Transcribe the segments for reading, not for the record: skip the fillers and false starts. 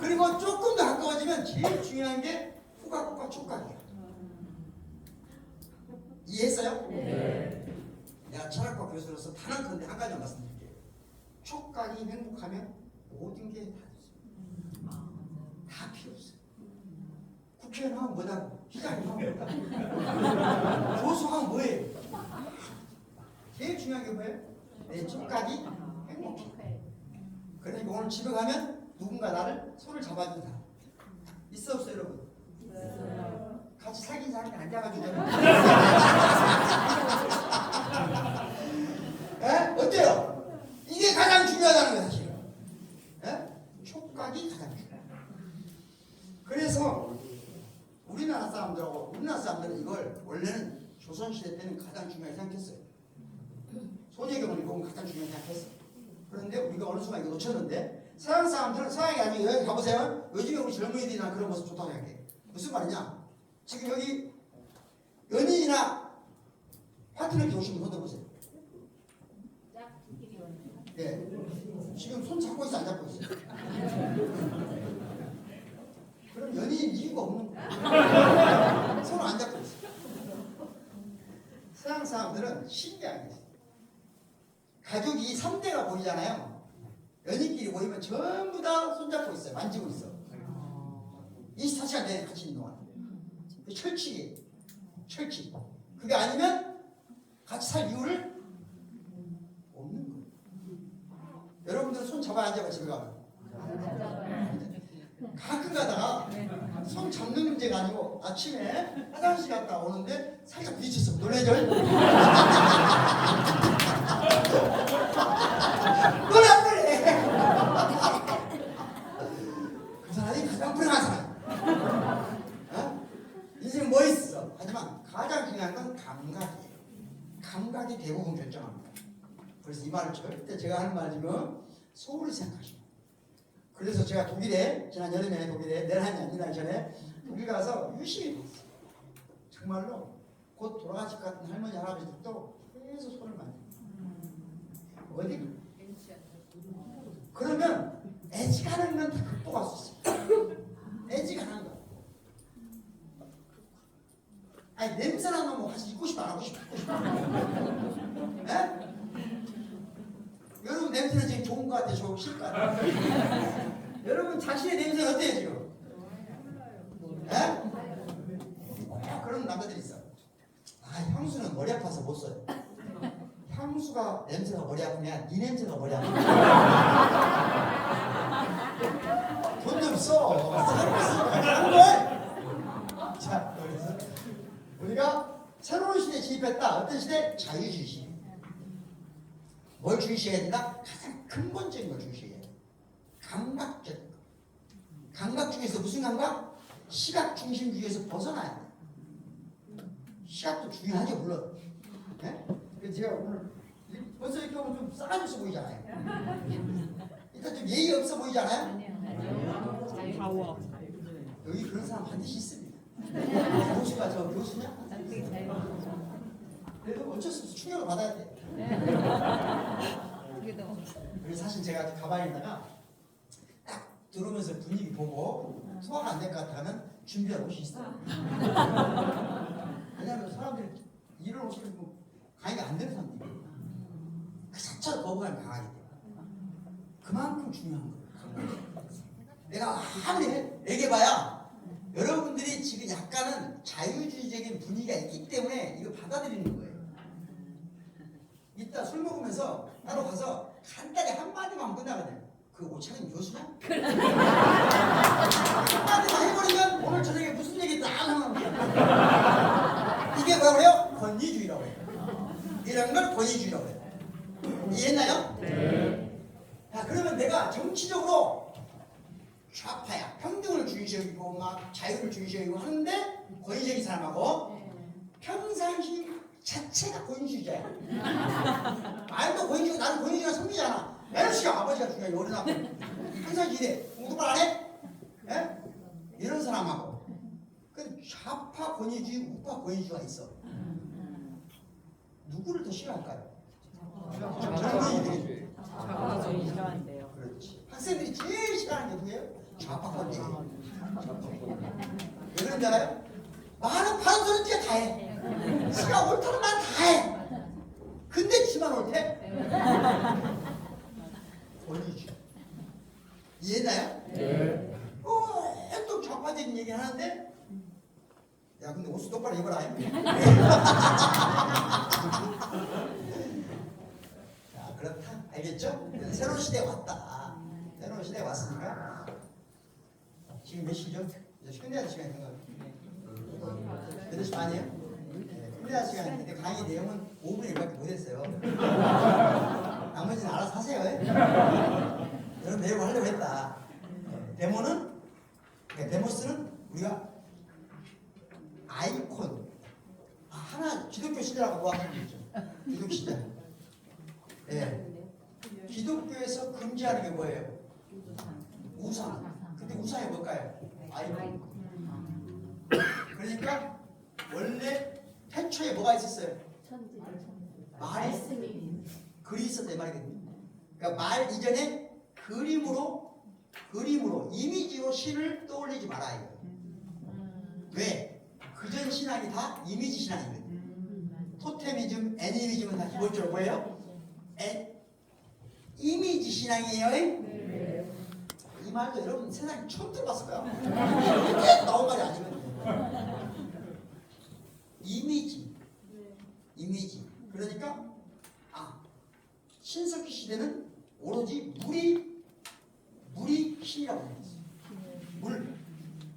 그리고 조금 더 가까워지면 제일 중요한 게 후각과 촉각이야. 이해했어요? 네. 내가 철학과 교수로서 단언컨대 한 가지 말씀드릴게요. 촉각이 행복하면 모든 게 다 필요 없어요. 국회의원 하면 뭐다고? 시장님 하면 뭐다고? 교수 하면 뭐예요? 제일 중요한 게 뭐예요? 내 촉각이 행복해. 그러니까 오늘 집에 가면 누군가 나를 손을 잡아준다. 있어 없어요, 여러분? 같이 사귄 사람이 앉아가지고 어때요? 이게 가장 중요하다는 거예요, 사실은. 촉각이 가장 중요해요. 그래서 우리나라 사람들은 이걸 원래는 조선시대 때는 가장 중요하게 생각했어요. 소녀경을 입으면 가장 중요하게 생각했어요. 그런데 우리가 어느 순간 이거 놓쳤는데 서양 사람들은 서양이 아니고 여기 가보세요. 요즘에 우리 젊은이들이나 그런 모습 좋다고 생각해. 무슨 말이냐? 지금 여기 연인이나 파트너 오신 분 손 들어보세요. 예. 지금 손 잡고 있어 안 잡고 있어? 그럼 연인인 이유가 없는 거야. 손을 안 잡고 있어. 서양 사람들은 신기하게 있어. 가족이 3대가 보이잖아요. 연인끼리 모이면 전부 다 손잡고 있어요. 만지고 있어. 24시간 내내 같이 있는 동안. 철칙이. 그게 아니면 같이 살 이유를 없는 거예요. 여러분들은 손 잡아야 안 잡아 집에 가면? 가끔 가다가 손 잡는 문제가 아니고 아침에 화장실 갔다 오는데 살짝 부딪혔어. 놀래죠? 놀래 안 놀래? 그 사람이 가장 불행한 사람. 인생 뭐 있어? 하지만 가장 중요한 건 감각이에요. 감각이 대부분 결정합니다. 그래서 이 말을 절대 제가 하는 말 지금 소홀히 생각하시고. 그래서 제가 독일에 지난 여름에 독일에 내일 아니라 전에 독일 가서 유심히 봤어요. 정말로 곧 돌아가실 것 같은 할머니 할아버지들도 계속 손을 만져요. 어디? 그러면 애지가는 건 다 극복할 수 있어요. 애지가는 거. 아니 냄새나는 놈 같이 입고 싶어 안 하고 싶어? 에? 여러분 냄새는 지금 좋은 것 같아요? 좋은 싫을 것 같아요? 여러분 자신의 냄새 어때요 지금? 에? 그런 남자들이 있어. 아 향수는 머리 아파서 못 써요. 향수가 냄새가 머리 아프냐? 네 냄새가 머리 아프냐? 돈 좀 써. 사는 거야. 자, 그래서 우리가 새로운 시대에 진입했다. 어떤 시대? 자유주의 시대. 뭘 중시해야 된다? 가장 근본적인 걸 중시해야 돼. 감각적. 감각 중에서 무슨 감각? 시각 중심주의에서 벗어나야 돼. 시각도 중요하죠, 물론. 네? 그래서 제가 오늘 벌써 이렇게 보면 좀 싸가지 없어 보이잖아요. 일단 좀 예의 없어 보이잖아요. 아니요. 여기 그런 사람 반드시 있습니다. 교수가 저 교수냐? 그래도 어쩔 수 없어 충격을 받아야 돼. 그래서 사실 제가 가방에다가 딱 들어오면서 분위기 보고 소화가 안 될 것 같으면 준비할 옷이 있어요. 왜냐하면 사람들이 이런 옷을 입고 강의가 안 되는 사람들이 그 자체로 거부감이 강하기 때문에 그만큼 중요한 거예요. 내가 아무리 얘기해봐야 여러분들이 지금 약간은 자유주의적인 분위기가 있기 때문에 이거 받아들이는 거예요. 이따 술 먹으면서 따로 가서 간단히 한마디만 끝나거든요. 그 옷차림 교수냐? 한마디만 해버리면 오늘 저녁에 무슨 얘기 딱 하는 거야. 이게 뭐라고요? 권위주의라고 해요. 이런 걸 권위주의라고 해요. 이해했나요? 네. 자, 그러면 내가 정치적으로 좌파야. 평등을 중시하고 막 자유를 중시하고 하는데 권위적인 사람하고 평상시 자체가 권위주의자야. 말도 권위주의, 나는 권위주의가 성리잖아. 메르시가 아버지가 중요해. 어른하고 평상시 이래. 공부를 안 해? 에? 이런 사람하고 그 좌파 권위주의, 우파 권위주의가 있어. 누구를 더 싫어할까요? 젊은이들이. 저는 싫어한대요. 그렇지. 한 학생들이 제일 싫어하는 게 누구예요? 좌파 꼰대. 왜 그런지 알아요? 말은 반소리 지가 다 해. 지가 옳다는 말 다 해. 근데 지만 옳대? 권리주의. 이해했나요? 네. 또 좌파적인 얘기 하는데, 야, 근데 옷을 똑바로 입어라. 자, 그렇다. 알겠죠? 새로운 시대에 왔다. 새로운 시대에 왔으니까. 지금 몇 시죠? 이제 끝내야 시간인 것 같아요. 8시 반이에요? 네, 끝내야 시간인데 강의 내용은 5분 1밖에 못했어요. 나머지는 알아서 하세요. 여러분 내용 하려고 했다. 데모는, 데모스는 우리가 아이콘. 하나 기독교 시대라고 뭐하는 게 있죠. 기독교 시대. 네. 기독교에서 금지하는 게 뭐예요? 우상. 근데 우상이 뭘까요? 아이콘. 그러니까 원래 태초에 뭐가 있었어요? 말씀이 글이 있었단 말이거든요. 그러니까 말 이전에 그림으로 이미지로 신을 떠올리지 말아요. 왜? 그전 신앙이 다 이미지 신앙이거든요. 토테미즘, 애니미즘은 다 기본적으로 뭐예요? 이미지 신앙이에요. 이 말도 여러분 세상에 처음 들어봤을 거야. 이게 나온 말이 아니거든요. 이미지. 그러니까 신석기 시대는 오로지 물이 신이라고 했어요. 물.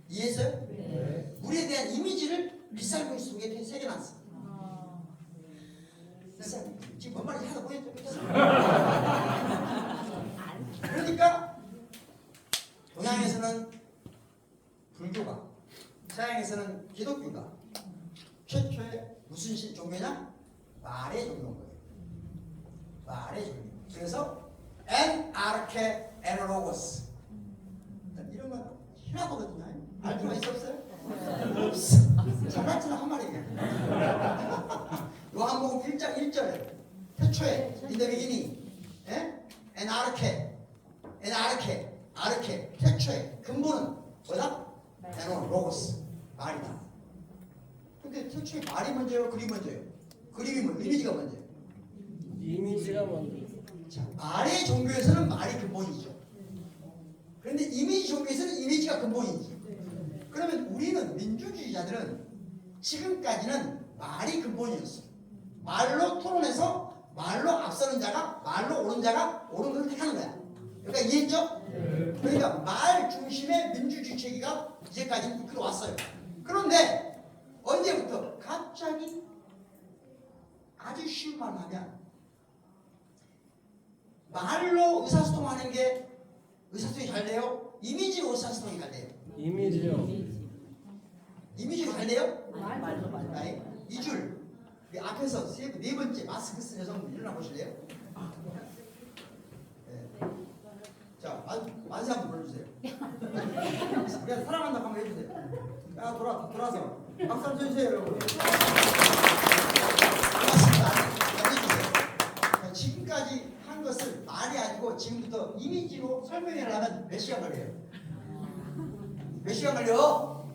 이해했어요? 네. 물에 대한 이미지를 빗살무늬 속에 새겨놨어요. 지금 뭔 말인지 하나도 보였죠? 그러니까 동양에서는 불교가, 서양에서는 기독교가 최초의 무슨 신 종교냐? 말의 종교인 거예요. 말의 종교. 그래서 엔아르케 에노로고스 이런 건 희한하거든요. 알기만 있었어요? 없어. 장난치는 한 말이에요. 요한복음 1장 1절에 태초에 in the beginning 엔아르케 태초에 근본은 뭐다? 에노로고스 말이다. 근데 태초에 말이 먼저예요? 글이 먼저예요? 그림이 먼저, 이미지가 먼저예요? 이미지가 먼저. 자, 말의 종교에서는 말이 근본이죠. 그런데 이미지 종교에서는 이미지가 근본이지. 그러면 우리는 민주주의자들은 지금까지는 말이 근본이었어. 말로 토론해서 말로 앞서는 자가, 말로 옳은 자가 옳은 걸 택하는 거야. 그러니까 이해했죠? 그러니까 말 중심의 민주주의 체계가 이제까지 이끌어 왔어요. 그런데 언제부터 갑자기 아주 쉬운 말을 하면 말로 의사소통하는 게 의사소통이 잘 돼요? 이미지로 의사소통이 잘 돼요? 이미지요. 이미지로 잘 돼요? 말로. 이 줄 앞에서 네 번째 마스크 쓴 여성분 일어나 보실래요? 네. 자, 만세 한번 불러주세요. 그냥 사랑한다고 한번 해주세요. 야, 돌아서 박수 한번 쳐주세요, 여러분. 고맙습니다. 해주세요. 지금까지 한 것을 말이 아니고 지금부터 이미지로 설명하려면 몇 시간 걸려요? 몇 시간 걸려?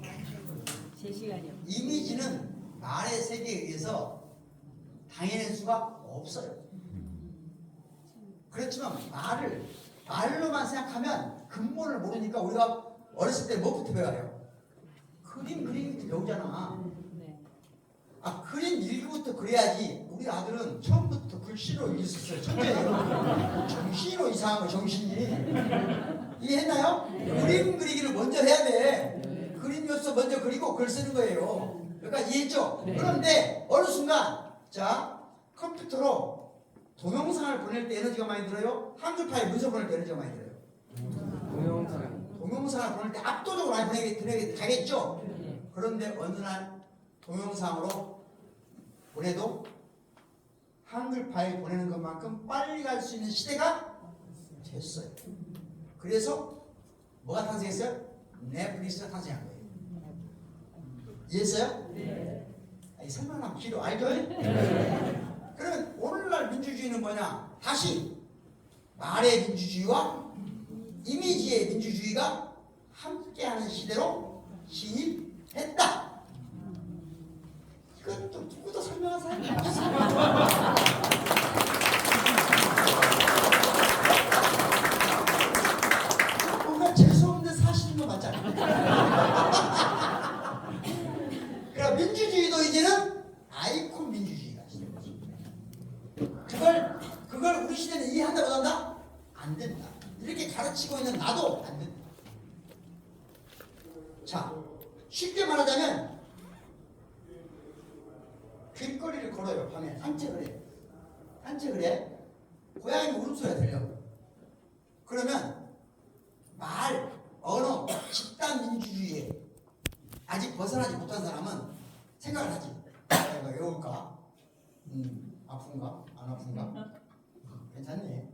3시간이요. 이미지는 말의 세계에 의해서 당해낼 수가 없어요. 그렇지만 말로만 생각하면 근본을 모르니까 우리가 어렸을 때 뭐부터 배워요? 그림부터 배우잖아. 그림 일기부터 그래야지. 우리 아들은 처음부터 글씨로 읽을 수 있어요. 천재예요. 정신으로 이상한 거, 정신이. 이해했나요? 그림 그리기를 먼저 해야 돼. 그림 요소 먼저 그리고 글 쓰는 거예요. 그러니까 이해했죠? 그런데 어느 순간 컴퓨터로 동영상을 보낼 때 에너지가 많이 들어요? 한글 파일 문서 보낼 때 에너지가 많이 들어요? 동영상을 보낼 때 압도적으로 많이 보내게 가겠죠? 그런데 어느 날 동영상으로 보내도 한글 파일 보내는 것만큼 빨리 갈 수 있는 시대가 됐어요. 그래서 뭐가 탄생했어요? 넷플릭스가 탄생한 거예요. 이해했어요? 네. 설명하면 기도 알죠? 네. 그러면 오늘날 민주주의는 뭐냐? 다시 말의 민주주의와 이미지의 민주주의가 함께하는 시대로 진입했다. 이건 또 누구도 설명할 사람이 없어. 뭔가 재수없는데 사실인 거 맞잖아. 그러니까 민주주의도 이제는 아이콘 민주주의가 시작된 거지. 그걸 우리 시대는 이해한다 못한다? 안 된다. 이렇게 가르치고 있는 나도 안 된다. 자, 쉽게 말하자면 길거리를 걸어요. 밤에 산책을 해. 산책을 해. 고양이 울음소리가 들려. 그러면 말, 언어, 집단 민주주의에 아직 벗어나지 못한 사람은 생각을 하지. 내가 왜 올까? 아픈가? 안 아픈가? 괜찮네.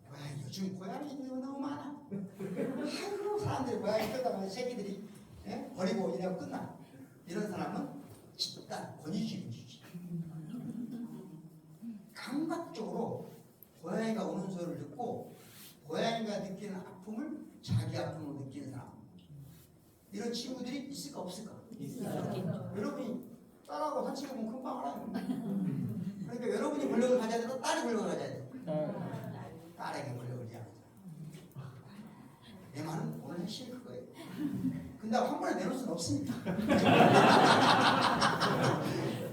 와, 요즘 고양이들 너무 많아. 아이고, 사람들이 고양이 끌다가 새끼들이 버리고 이래고 끝나. 이런 사람은 집단 권위주의 민주주의. 감각적으로 고양이가 우는 소리를 듣고 고양이가 느끼는 아픔을 자기 아픔으로 느끼는 사람. 이런 친구들이 있을까 없을까? 있어요. 여러분이 딸하고 산책해 보면 금방 알아요. 그러니까 여러분이 권력을 가져야 되고 딸이 권력을 가져야 돼. 딸에게 권력을 이야기하자. 내 말은 오늘 핵심이 그거예요. 근데 한 번에 내놓을 수는 없으니까.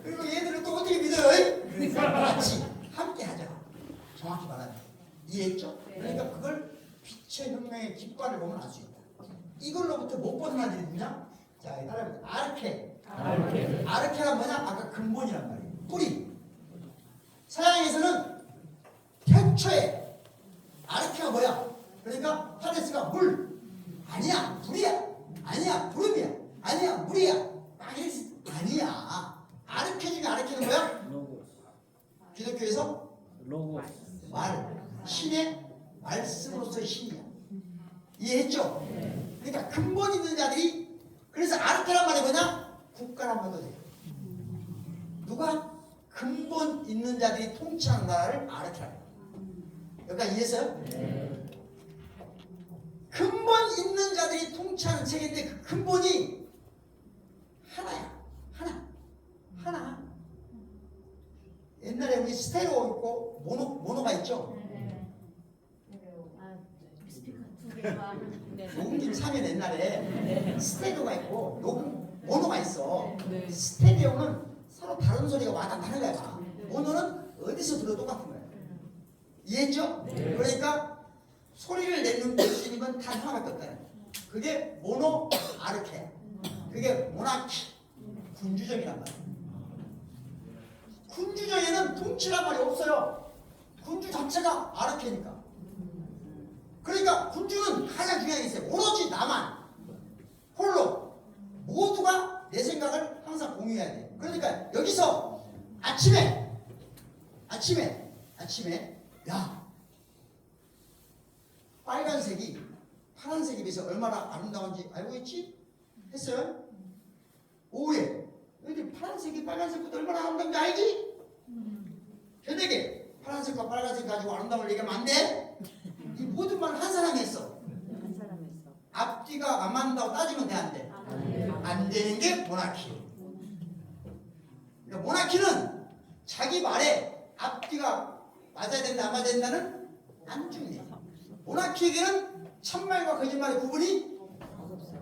그리고 얘들을 또 어떻게 믿어요? 같이 함께 하자. 정확히 말하면 이해했죠? 그러니까 그걸 빛의 혁명의 깃발을 보면 알 수 있다. 이걸로부터 못 벗어난 일이 누구냐? 자, 따라해보자. 아르케란 뭐냐? 아까 근본이란 말이에요. 뿌리. 서양에서는 태초에 아르케가 뭐야? 그러니까 파데스가 물. 아니야, 물이야. 아니야, 구름이야. 아니야, 물이야. 막 이랬어. 아니야. 아르케 중에 아르케는 뭐야? 기독교에서 말. 신의 말씀으로서의 신이야. 이해했죠? 그러니까 근본 있는 자들이, 그래서 아르케란 말이 뭐냐? 국가란 말도 돼요. 누가? 근본 있는 자들이 통치하는 나라를 아르케라. 여기까지 이해했어요? 근본 있는 자들이 통치하는 체계인데 그 근본이 하나야. 하나. 옛날에 우리 스테레오 있고 모노가 있죠? 녹음기 사면 옛날에 스테레오가 있고 모노가 있어. 스테레오는 서로 다른 소리가 왔다 다른 거야. 모노는 어디서 들어도 똑같은 거야. 이해했죠? 그러니까 소리를 내는 건 단 하나밖에 없다. 그게 모노 아르케. 그게 모나키. 군주정이란 말이야. 군주정에는 통치란 말이 없어요. 군주 자체가 아르케니까. 그러니까 군주는 가장 중요한 게 있어요. 오로지 나만. 홀로. 모두가 내 생각을 항상 공유해야 돼. 그러니까 여기서 아침에 야, 빨간색이 파란색에 비해서 얼마나 아름다운지 알고 있지? 했어요? 오후에 너희들 파란색이 빨간색보다 얼마나 아름다운지 알지? 걔네게 파란색과 빨간색 가지고 아름다움을 얘기하면 안 돼? 이 모든 말을 한 사람이 했어. 앞뒤가 안 맞는다고 따지면 돼, 안 돼? 안 되는 게 모나키. 그러니까 모나키는 자기 말에 앞뒤가 맞아야 된다, 안 맞아야 된다는 안 중요해. 모나키에게는 참말과 거짓말의 구분이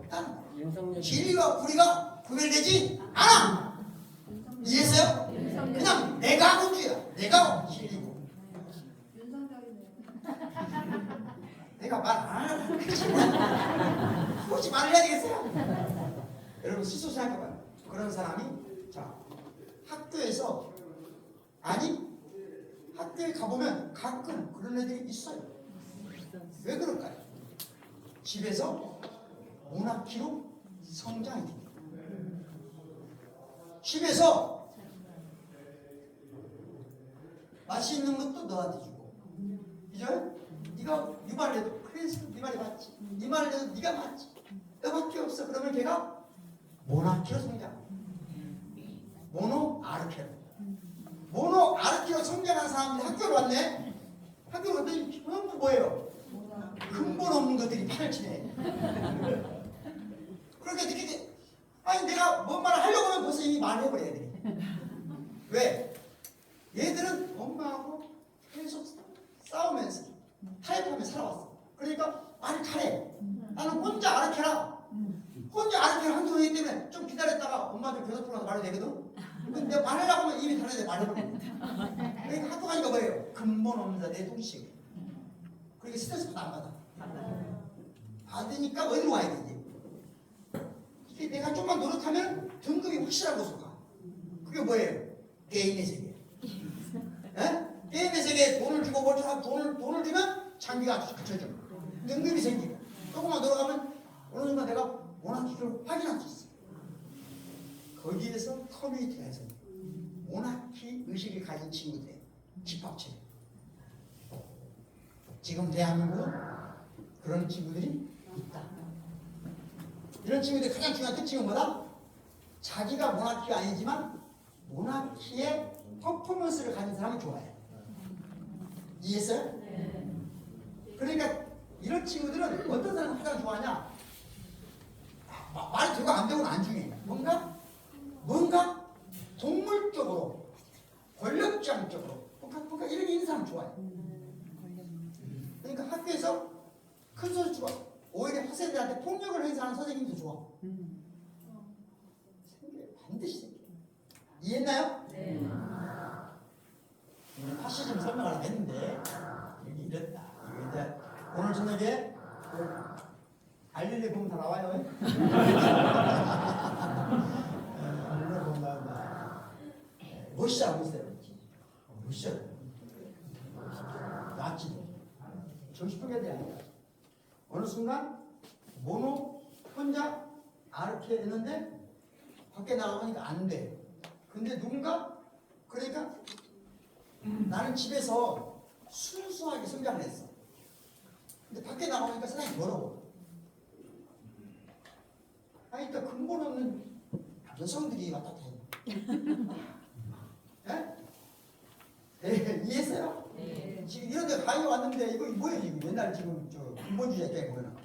없다는. 진리와 불의가 구별되지 않아. 이해했어요? 그냥 내가 군주야. 내가 진리고. 내가 말 안 하는 혹시 말을 해야 되겠어요? 여러분 스스로 생각해봐요. 그런 사람이 자 학교에서 학교에 가보면 가끔 그런 애들이 있어요. 왜 그럴까요? 집에서 모나키로 성장이 됩니다. 집에서 맛있는 것도 너한테 주고, 그죠? 네가 네 말을 해도 그래서 네 말이 맞지. 네 말을 해도 네가 맞지. 너밖에 없어. 그러면 걔가 모나키로 성장. 모노 아르케로 성장한 사람들이 학교를 왔네. 학교를 왔더니 전부 뭐예요? 근본 판을 치네. 그렇게 느끼지. 아니 내가 뭔 말을 하려고 하면 벌써 이미 말을 해버려 애들이. 왜? 얘들은 엄마하고 계속 싸우면서 타협하며 살아왔어. 그러니까 말을 잘해. 나는 혼자 알아캐라. 혼자 알아캐라 한두 기 때문에 좀 기다렸다가 엄마들 괴롭히고 나서 말이 되거든. 근데 내가 말하려고 하면 입이 다른데 말해버려. 그러니까 학교 가니까 뭐예요? 근본 없는 자 내 동식. 그러니까 스트레스 받아 안 받아? 받으니까 어디로 와야 되지? 이게 내가 좀만 노력하면 등급이 확실한 곳으로 가. 그게 뭐예요? 게임의 세계. 에? 게임의 세계에 돈을 주고 돈을 주면 장비가 갖춰져. 등급이 생기고 조금만 노력하면 어느 순간 내가 모나키를 확인할 수 있어. 거기에서 커뮤니티가 해서 모나키 의식을 가진 친구들의 집합체. 지금 대한민국은 그런 친구들이 있다. 이런 친구들의 가장 중요한 특징은 뭐다? 자기가 모나키가 아니지만 모나키의 퍼포먼스를 가진 사람을 좋아해. 이해했어요? 그러니까 이런 친구들은 어떤 사람을 가장 좋아하냐? 말이 되고 안 되고는 안 중요해. 뭔가 동물적으로 권력장적으로 뭔가 이런 게 있는 사람 좋아해. 그러니까 학교에서 큰 소리 치고 오히려 학생들한테 폭력을 행사하는 선생님도 좋아. 반드시 생겨. 이해했나요? 네. 오늘 파시즘 설명을 했는데 여기 이랬다. 이제 오늘 저녁에 알릴리 보면 다 나와요. 알릴리 보면 나온다. 멋있지 않고 있어요. 멋있어요. 낫지도. 정신병에 대한 어느 순간 모노 혼자 아르케 했는데 밖에 나가보니까 안 돼. 근데 누군가 그러니까 나는 집에서 순수하게 성장을 했어. 근데 밖에 나가보니까 세상이 더러워. 아니 그러니까 근본 없는 여성들이 왔다 갔다 해. 네? 이해했어요? 네. 지금 이런 데 강의 왔는데 이거 뭐예요 지금 옛날 지금 저 근본주의 때 보면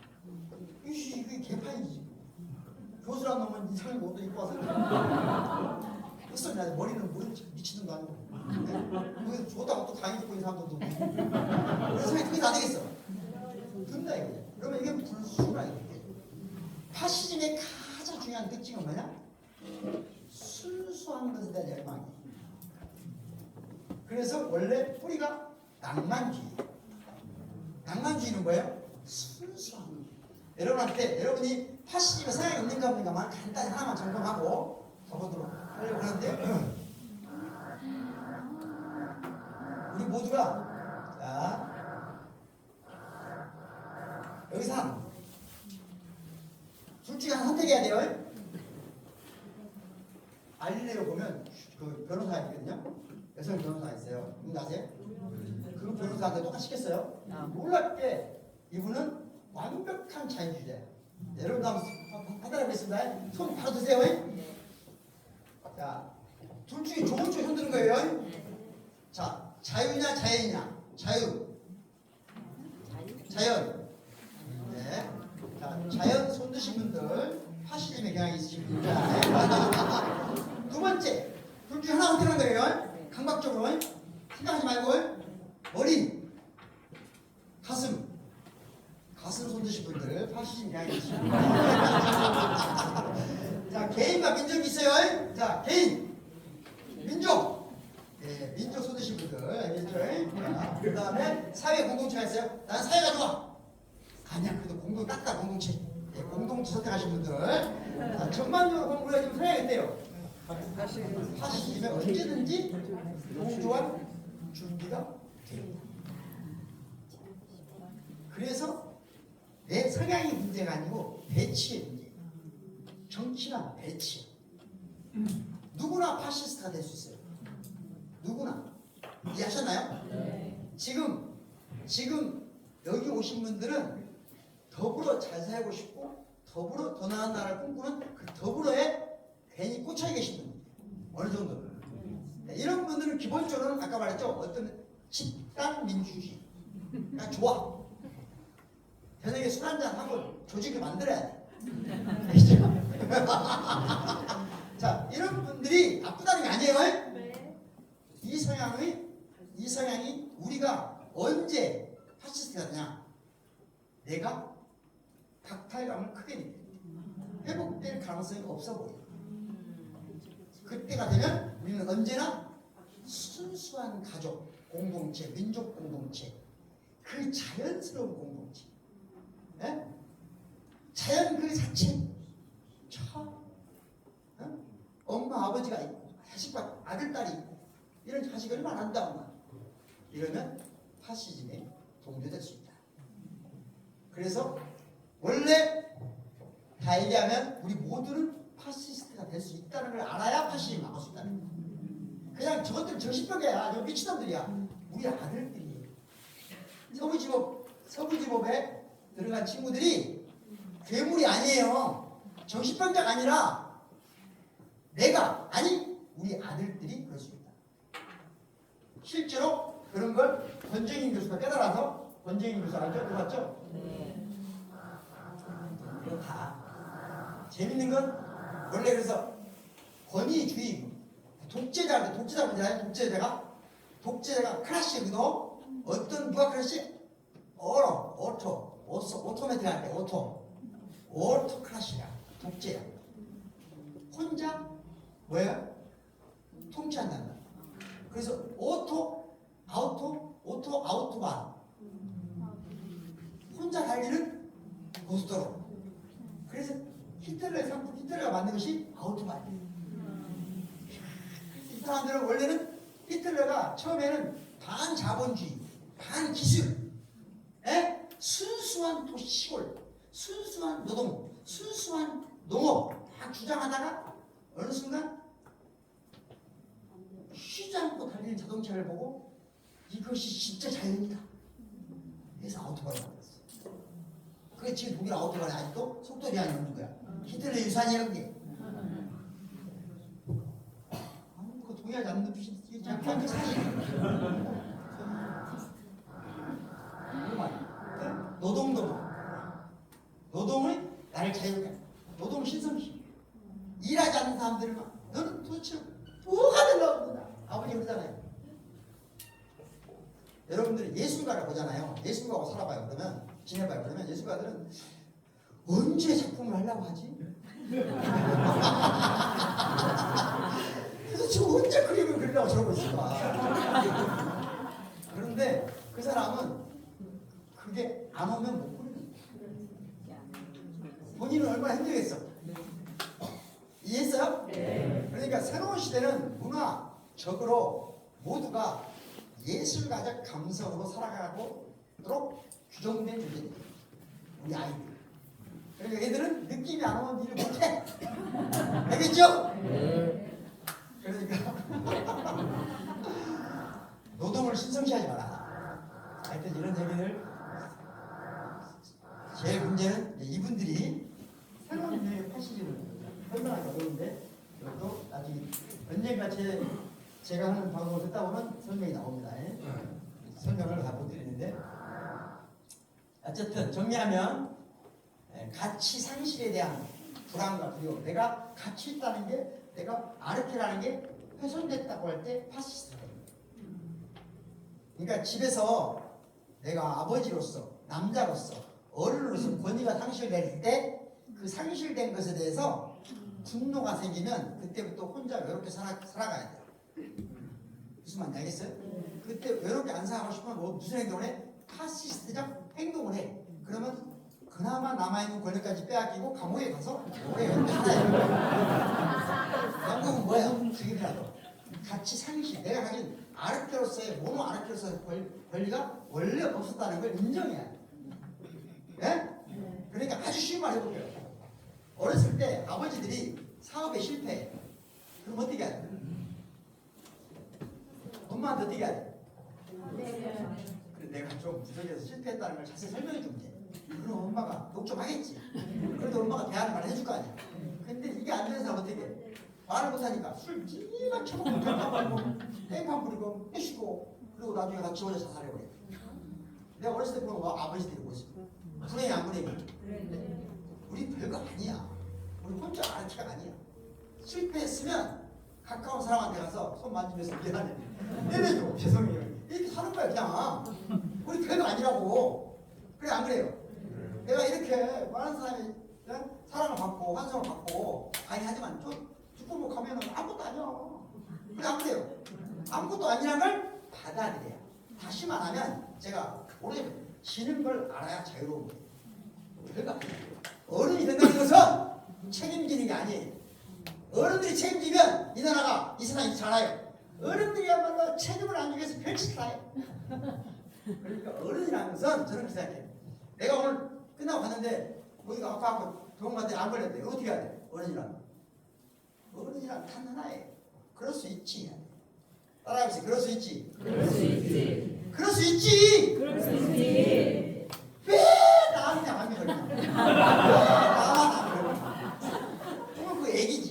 이게 개판이지. 교수란 놈은 이상한 옷도 입고 와서 헛소리 나지. 머리는 뭐 미치는 거 아니고 뭐 좋다고 또 강의 듣고 있는 사람들도 그래서 생각이 그게 다 되겠어. 든다 이거야. 그러면 이게 불순한 이게 파시즘의 가장 중요한 특징은 뭐냐? 순수한 것에 대한 열망이. 그래서 원래 뿌리가 낭만주의. 낭만주의는 뭐예요? 순수한 것. 여러분한테 여러분이 파시즘의 성향이 있는가 보니까만 간단히 하나만 점검하고 가보도록 하려고 하는데 우리 모두가 자 여기서 둘 중에 하나 선택해야 돼요. 알릴레오 보면 그 변호사 있거든요. 여성 변호사 있어요. 누구 아세요? 그 변호사한테 똑같이 시켰어요. 놀랍게 이분은 완벽한 자유주의자예요. 여러분도 한번 판단해보겠습니다. 손 바로 드세요. 자, 둘 중에 좋은 쪽 손드는 거예요. 자, 자유냐 자연이냐? 자유. 자연. 네. 자, 자연 손드신 분들 파시즘의 경향이 있으신 분들. 두 번째, 둘 중에 하나 선택한 거예요. 강박적으로 생각하지 말고 머리, 가슴 손드신 분들 파시즘 경향이 있으십니다. 자, 개인과 민족이 있어요. 자, 개인, 민족, 네, 민족 손드신 분들 알겠죠? 그 다음에 사회 공동체가 있어요. 나는 사회가 좋아. 아니야, 그래도 딱딱 공동체. 네, 공동체 선택하신 분들. 자, 전반적으로 공부를 해주면 사회겠대요. 파시즘에 언제든지 동조할 준비가 됩니다. 그래서 내 성향이 문제가 아니고 배치의 문제. 정치나 배치. 누구나 파시스트가 될 수 있어요. 누구나. 이해하셨나요? 네. 지금 여기 오신 분들은 더불어 잘 살고 싶고 더불어 더 나은 나라를 꿈꾸는 그 더불어에 괜히 꽂혀 계신 분들. 어느 정도. 이런 분들은 기본적으로는 아까 말했죠. 어떤 집단 민주주의. 그러니까 좋아. 저녁에 술 한잔 하고 조직을 만들어야 돼. 알겠죠? 자, 이런 분들이 나쁘다는 게 아니에요. 네. 이 성향이 우리가 언제 파시스트가 되냐? 내가 박탈감을 크게 느껴. 회복될 가능성이 없어 보여. 그때가 되면 우리는 언제나 순수한 가족 공동체, 민족 공동체, 그 자연스러운 공동체, 예? 자연 그 자체, 엄마 아버지가 있고 자식과 아들 딸이 있고 이런 자식이 얼마나 안다운 이러면 파시즘에 동조될 수 있다. 그래서 원래 다 얘기하면 우리 모두는 파시스트가 될 수 있다는 걸 알아야 파시즘을 막을 수 있다는 거야. 그냥 저것들은 정신병이야. 저 미친놈들이야. 우리 아들들이에요. 서부지법에 들어간 친구들이 괴물이 아니에요. 정신병자가 아니라 우리 아들들이 그럴 수 있다. 실제로 그런 걸 권정인 교수가 깨달아서 권정인 교수 알죠? 들어봤죠? 이거 다 재밌는 건 원래 그래서 권위주의 독재자가 크라시거든. 어떤 누가 크라시? 오토매틱 할 때 오토 크라시야. 독재야. 혼자 뭐야? 통치한단다. 그래서 아우토반 혼자 달리는 고속도로. 그래서 히틀러가 만든 것이 아우토반. 이 사람들은 원래는 히틀러가 처음에는 반자본주의, 반기술, 순수한 도시 시골, 순수한 노동, 순수한 농업 다 주장하다가 어느 순간 쉬지 않고 달리는 자동차를 보고 이것이 진짜 자연이다. 그래서 아우토반을 만들었어. 그게 지금 독일 아우토반이 아직도 속도 제한이 없는 거야. 히틀러 유산이야 그게. 그거 동의하지 않는 분이 그냥 사실. 노동을 나를 자유롭게 하는 노동 신성시. 일하지 않는 사람들을 막 너는 도대체 뭐가 되려고 그러나? 아버지 그러잖아요. 여러분들이 예술가를 보잖아요. 예술가하고 살아봐요. 그러면 지내봐요. 그러면 예술가들은 언제 작품을 하려고 하지? 도대체 언제 그림을 그리려고 저러고 있을까? 그런데 그 사람은 그게 안 오면 못 그리는 거야. 본인은 얼마나 힘들겠어. 이해했어요? 네. 그러니까 새로운 시대는 문화적으로 모두가 예술가적 감성으로 살아가도록 규정된 문제입니다. 우리 아이들. 그러니까 얘들은 느낌이 안 오면 일을 못해. 알겠죠? 네. 그러니까 노동을 신성시하지 마라. 하여튼 이런 얘기를 제일 문제는 이분들이 새로운 유형의 파시즘을 설명하기 어려운데 이것도 나중에 언젠가 제가 하는 방송을 듣다 보면 설명이 나옵니다. 설명을 다 못 드리는데 어쨌든 정리하면 가치 상실에 대한 불안과 두려움, 내가 가치 있다는 게 내가 아르케라는 게 훼손됐다고 할 때 파시스트가 됩니다. 그러니까 집에서 내가 아버지로서 남자로서 어른으로서 권위가 상실될 때 그 상실된 것에 대해서 분노가 생기면 그때부터 혼자 외롭게 살아가야 돼요. 무슨 말인지 알겠어요? 그때 외롭게 안 살아가고 싶으면 무슨 행동을 해? 파시스트적 행동을 해. 그러면 그나마 남아있는 권력까지 빼앗기고 감옥에 가서 오래 외롭게 살아요. 영국은 뭐예요? 지금이라도 가치 상실, 내가 가진 아르케로서의 모노 아르케로서의 권리가 원래 없었다는 걸 인정해야 돼. 예? 그러니까 아주 쉬운 말 해볼게요. 어렸을 때 아버지들이 사업에 실패해. 그럼 어떻게 해야 돼? 엄마한테 어떻게 해야 돼? 그래, 내가 좀 부족해서 실패했다는 걸 자세히 설명해 주면 돼. 그럼 엄마가 욕 좀 하겠지. 그래도 엄마가 대하는 말을 해줄 거 아니야. 근데 이게 안 되는 사람 어떻게 해? 말을 못하니까 술 찌만 쳐먹고 땡판 부리고 빼시고 그리고 나중에 나 지 혼자 자살해버려. 내가 어렸을 때 보면 아버지 데리고 있어. 불행이 안 불행이? 우리 별거 아니야. 우리 혼자 아는 티가 아니야. 실패했으면 가까운 사람한테 가서 손 만지면서 미안해. 내려줘. 죄송해요. 이렇게 사는 거야 그냥. 우리 별거 아니라고. 그래 안 그래요? 내가 이렇게 많은 사람이 그냥 사랑을 받고 환성을 받고 강의하지만 좀 뒷골목하면 아무것도 아니야. 그래 안 그래요? 아무것도 아니란 걸 받아들여야. 다시 말하면 제가 오늘 지는 걸 알아야 자유로운 거예요. 별거 아니에요. 어른이 된다는 것은 책임지는 게 아니에요. 어른들이 책임지면 이 나라가 이 세상이 살아요. 어른들이야말로 책임을 안 지기 위해서 별짓 다 해요. 그러니까 어른이라는 것은 저는 그렇게 생각해요. 내가 오늘 끝나고 갔는데 어디가 아파하고 병원 갔는데 안 걸렸대. 어떻게 해야 돼? 어른이란 단 하나예요. 그럴 수 있지. 따라해보세요. 그럴 수 있지. 그럴 수 있지. 그럴 수 있지. 그럴 수 있지. 왜 나한테 안 걸려? 나만 안 걸려? 그건 그 애기지.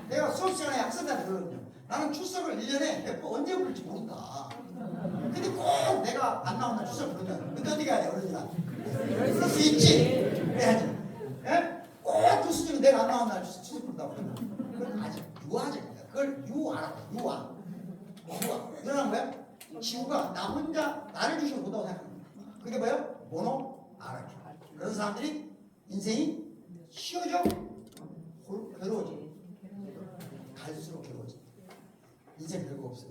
내가 수업 시간에 학생들한테 그러거든요. 나는 출석을 1년에 몇 번 언제 부를지 모른다. 근데 꼭 내가 안 나온다 출석 부르면 근데 어떻게 해야 돼? 어른이랑 그럴 수 있지. 그래야지. 예? 꼭 교수님이 내가 안 나온다 출석 부른다고 그러면 그건 아직 유아지. 그걸 유아라고. 유아. 유아라는 거야? 지구가 나 혼자 나를 주시고 못하고 생각합니다. 그게 뭐예요? 모노 아라키. 그런 사람들이 인생이 쉬워져, 괴로워져. 갈수록 괴로워져. 인생 별거 없어요.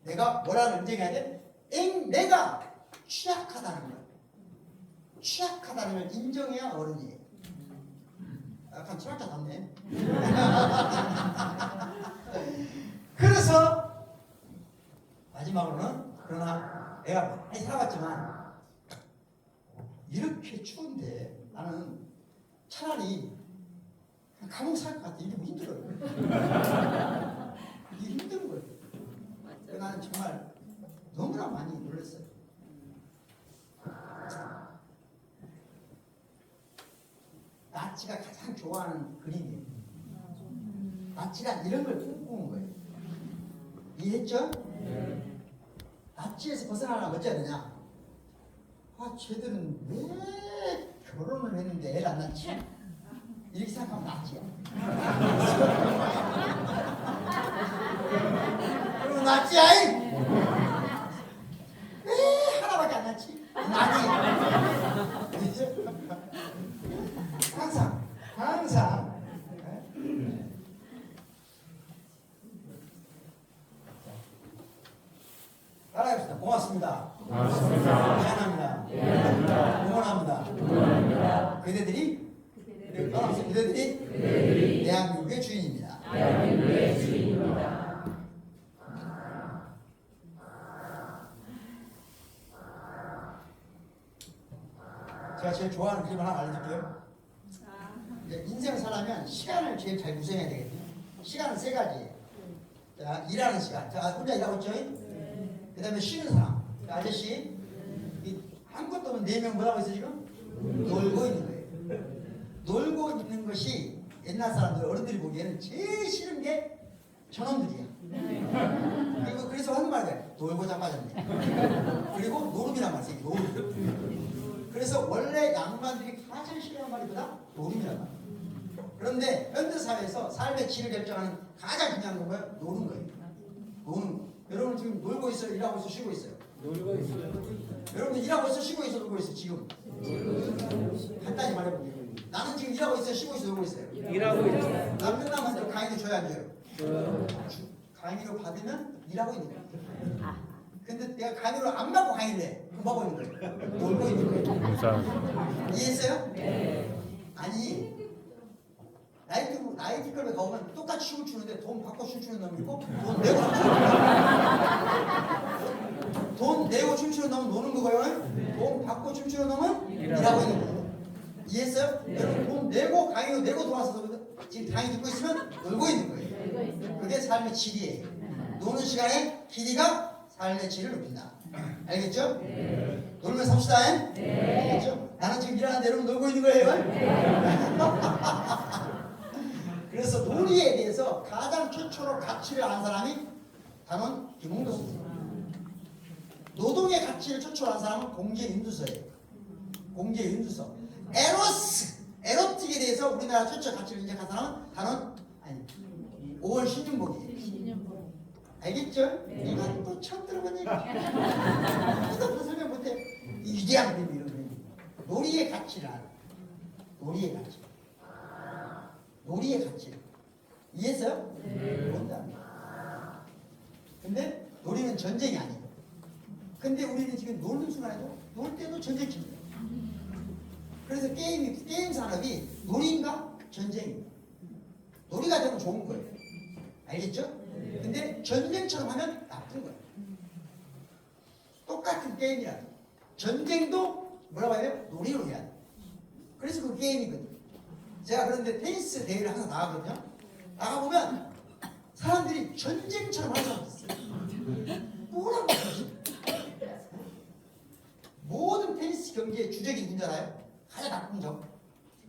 내가 뭐라고 인정해야 돼? 내가 취약하다는 거야. 취약하다는 걸 인정해야 어른이에요. 약간 철학자 같네. 그래서 마지막으로는 그러나 내가 많이 살아봤지만 이렇게 추운데 나는 차라리 감옥 살 것 같아. 이게 뭐 힘들어요. 이게 힘든 거예요. 나는 정말 너무나 많이 놀랐어요. 나치가 가장 좋아하는 그림이에요. 나치가 이런 걸 꿈꾸는 거예요. 이해했죠? 나치에서 벗어나려면 어찌해야 되냐? 아, 쟤들은 왜 결혼을 했는데 애를 안 낳지? 이렇게 생각하면 나치야. 그럼 나치야! 왜 하나밖에 안 낳지? 나치. 항상 따라해봅시다. 고맙습니다. 미안합니다. 응원합니다. 그대들이 대한민국의 주인입니다. 제가 제일 좋아하는 그림 하나 알려드릴게요. 인생 살려면 시간을 제일 잘 구성해야 되거든요. 시간은 세 가지예요. 자, 일하는 시간. 자, 혼자 일하고 있죠? 그 다음에 쉬는 사람. 자, 아저씨 아무것도 없는 4명 뭐라고 있어 지금? 놀고 있는 거예요. 놀고 있는 것이 옛날 사람들 어른들이 보기에는 제일 싫은 게 저놈들이야. 그리고 그래서 하는 말이에요. 놀고 자빠졌네. 그리고 노름이란 말이에요. 노름. 그래서 원래 양반들이 가장 싫어하는 말이 뭐다? 노름이란 말이에요. 그런데 현대사회에서 삶의 질을 결정하는 가장 중요한 건 뭐예요? 노는 거예요. 노는 거. 여러분 지금 놀고 있어요? 일하고 있어요? 쉬고 있어요? 놀고 있어요. 여러분 일하고 있어? 쉬고 있어? 놀고 있어? 지금? 간단히 말해볼게요. 나는 지금 일하고 있어요? 쉬고 있어? 놀고 있어요? 일하고 있어요. 나 끝나면 또 강의도 줘야 안 줘요? 강의로 받으면 일하고 있는 거예요. 근데 내가 강의로 안 받고 강의를 해. 그럼 뭐 하고 있는 거예요? 놀고 있는 거예요. 이해했어요? 네. 아니 나이트클럽에 가보면 똑같이 춤을 추는데 돈 받고 춤추는 놈이 있고 돈 내고 춤추는 놈은 노는 거고요. 돈 받고 춤추는 놈은 일하고 있는 거예요. 이해했어요? 여러분 돈 내고 강의로 내고 들어와서 지금 강의 듣고 있으면 놀고 있는 거예요. 그게 삶의 질이에요. 노는 시간에 길이가 삶의 질을 높인다. 알겠죠? 네. 놀면 삽시다. 네. 알겠죠? 나는 지금 일하는데 여러분 놀고 있는 거예요. 네. 그래서 놀이에 대해서 가장 최초로 가치를 아는 사람이 단원 김홍도 선생님. 노동의 가치를 최초로 아는 사람은 공지의 임두서예요. 공제 윤주서. 에로스, 에로틱에 대해서 우리나라 최초 가치를 인정한 사람은 단원 아니 5월 신윤복이에요. 알겠죠? 네. 이건 또 처음 들어본 얘기. 아무도 설명 못해. 이 위대한 그림 이런 그림. 놀이의 가치를 알아. 놀이의 가치. 놀이의 가치. 이해했어요? 네. 뭔다. 근데 놀이는 전쟁이 아니에요. 근데 우리는 지금 노는 순간에도 놀 때도 전쟁 칩니다. 그래서 게임 산업이 놀이인가 전쟁인가. 놀이가 되면 좋은 거예요. 알겠죠? 근데 전쟁처럼 하면 나쁜 거예요. 똑같은 게임이라. 전쟁도 뭐라고 해야 돼요? 놀이로 해야 돼요. 그래서 그 게임이거든요. 제가 그런데 테니스 대회를 항상 나가거든요. 나가보면 사람들이 전쟁처럼 하는 사람이 있어요. 뭐라고 하지? 모든 테니스 경기의 주적이 누군지 알아요? 가장 나쁜 점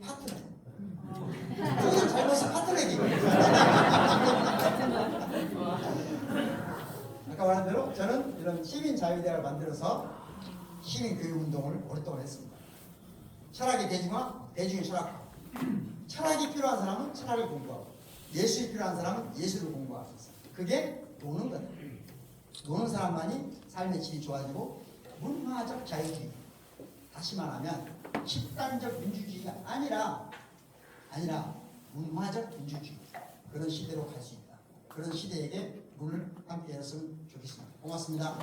파트너. 모든 잘못은 파트너에게. 아까 말한 대로 저는 이런 시민 자유대학을 만들어서 시민 교육 운동을 오랫동안 했습니다. 철학의 대중화, 대중의 철학화. 철학이 필요한 사람은 철학을 공부하고 예술이 필요한 사람은 예술을 공부할 수 있어요. 그게 노는 거다. 노는 사람만이 삶의 질이 좋아지고 문화적 자유주의. 다시 말하면 집단적 민주주의가 아니라 문화적 민주주의. 그런 시대로 갈 수 있다. 그런 시대에게 문을 함께 열었으면 좋겠습니다. 고맙습니다.